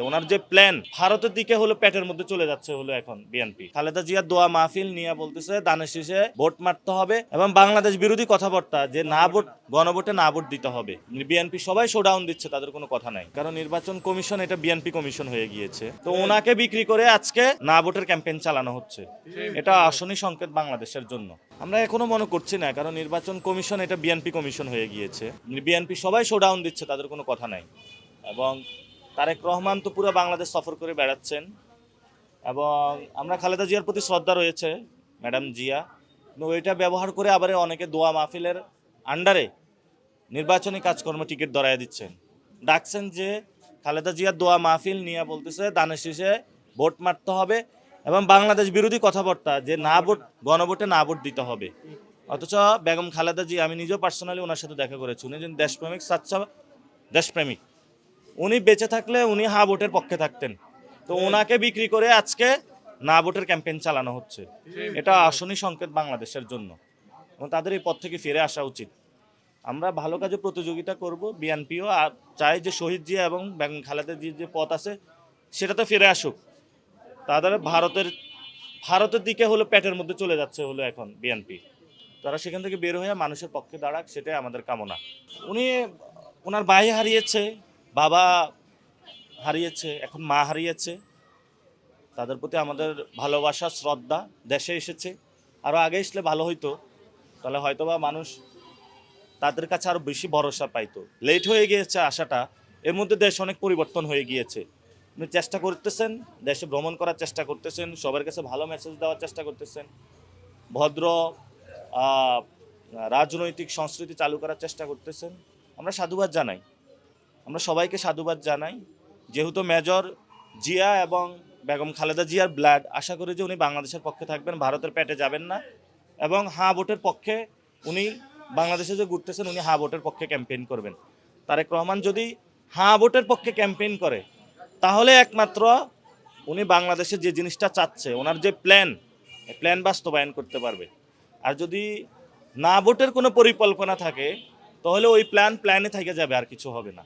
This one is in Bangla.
ওনার যে প্ল্যান ভারতের দিকে হলো পেটের মধ্যে চলে যাচ্ছে হলো এখন বিএনপি। খালেদা জিয়া দোয়া মাহফিল নিয়ে বলতেছে দানের শীষে ভোট মারতে হবে এবং বাংলাদেশ বিরোধী কথাবার্তা যে না ভোট গণভোটে না ভোট দিতে হবে। বিএনপি সবাই শোডাউন দিচ্ছে, তাদের কোনো কথা নাই, কারণ নির্বাচন কমিশন এটা বিএনপি কমিশন হয়ে গিয়েছে। তো ওনাকে বিক্রি করে আজকে না ভোটের ক্যাম্পেইন চালানো হচ্ছে। এটা আসনি সংকেত বাংলাদেশের জন্য। আমরা এখনো মনে করছি না, কারণ নির্বাচন কমিশন এটা বিএনপি কমিশন হয়ে গিয়েছে। বিএনপি সবাই শোডাউন দিচ্ছে, তাদের কোনো কথা নাই। এবং তারেক রহমান তো পুরো বাংলাদেশ সফর করে বেড়াচ্ছেন এবং আমরা খালেদা জিয়ার প্রতি শ্রদ্ধা রয়েছে ম্যাডাম জিয়া, ওইটা ব্যবহার করে আবার অনেকে দোয়া মাহফিলের আন্ডারে নির্বাচনী কাজকর্ম টিকিট ধরায় দিচ্ছেন। ডাকছেন যে খালেদা জিয়ার দোয়া মাহফিল নিয়ে বলতেছে দানের শীষে ভোট মারতে হবে এবং বাংলাদেশ বিরোধী কথাবার্তা যে না ভোট গণভোটে না ভোট দিতে হবে। অথচ বেগম খালেদা জিয়া, আমি নিজেও পার্সোনালি ওনার সাথে দেখা করেছি, উনি একজন দেশপ্রেমিক, সাচ্চা দেশপ্রেমিক। উনি বেঁচে থাকলে উনি হা ভোটের পক্ষে থাকতেন। তো ওনাকে বিক্রি করে আজকে না ভোটের ক্যাম্পেইন চালানো হচ্ছে। এটা আসনি সংকেত বাংলাদেশের জন্য এবং তাদের এই পথ থেকে ফিরে আসা উচিত। আমরা ভালো কাজে প্রতিযোগিতা করব, বিএনপিও আর চাই যে শহীদ জিয়া এবং বেগম খালেদা জিয়ার যে পথ আছে সেটাতে ফিরে আসুক। তাদের ভারতের দিকে হলো পেটের মধ্যে চলে যাচ্ছে হলো এখন বিএনপি। তারা সেখান থেকে বের হয়ে মানুষের পক্ষে দাঁড়াক, সেটাই আমাদের কামনা। উনি ওনার ভাই হারিয়েছে, বাবা হারিয়েছে, এখন মা হারিয়েছে। তাদের প্রতি আমাদের ভালোবাসা, শ্রদ্ধা। দেশে এসেছে, আরও আগে আসলে ভালো হইতো, তাহলে হয়তোবা মানুষ তাদের কাছে আরও বেশি ভরসা পাইতো। লেট হয়ে গিয়েছে আসাটা, এর মধ্যে দেশ অনেক পরিবর্তন হয়ে গিয়েছে। উনি চেষ্টা করতেছেন, দেশে ভ্রমণ করার চেষ্টা করতেছেন, সবার কাছে ভালো মেসেজ দেওয়ার চেষ্টা করতেছেন, ভদ্র রাজনৈতিক সংস্কৃতি চালু করার চেষ্টা করতেছেন। আমরা সাধুবাদ জানাই, আমরা সবাইকে সাধুবাদ জানাই। যেহেতু মেজর জিয়া এবং বেগম খালেদা জিয়ার ব্লাড, আশা করি যে উনি বাংলাদেশের পক্ষে থাকবেন, ভারতের পেটে যাবেন না এবং হ্যাঁ ভোটের পক্ষে উনি বাংলাদেশে যে ঘুরতেছেন, উনি হ্যাঁ ভোটের পক্ষে ক্যাম্পেইন করবেন। তারেক রহমান যদি হ্যাঁ ভোটের পক্ষে ক্যাম্পেইন করে তাহলে একমাত্র উনি বাংলাদেশে যে জিনিসটা চাচ্ছে, ওনার যে প্ল্যান বাস্তবায়ন করতে পারবে। আর যদি না ভোটের কোনো পরিকল্পনা থাকে তাহলে ওই প্ল্যানে থেকে যাবে, আর কিছু হবে না।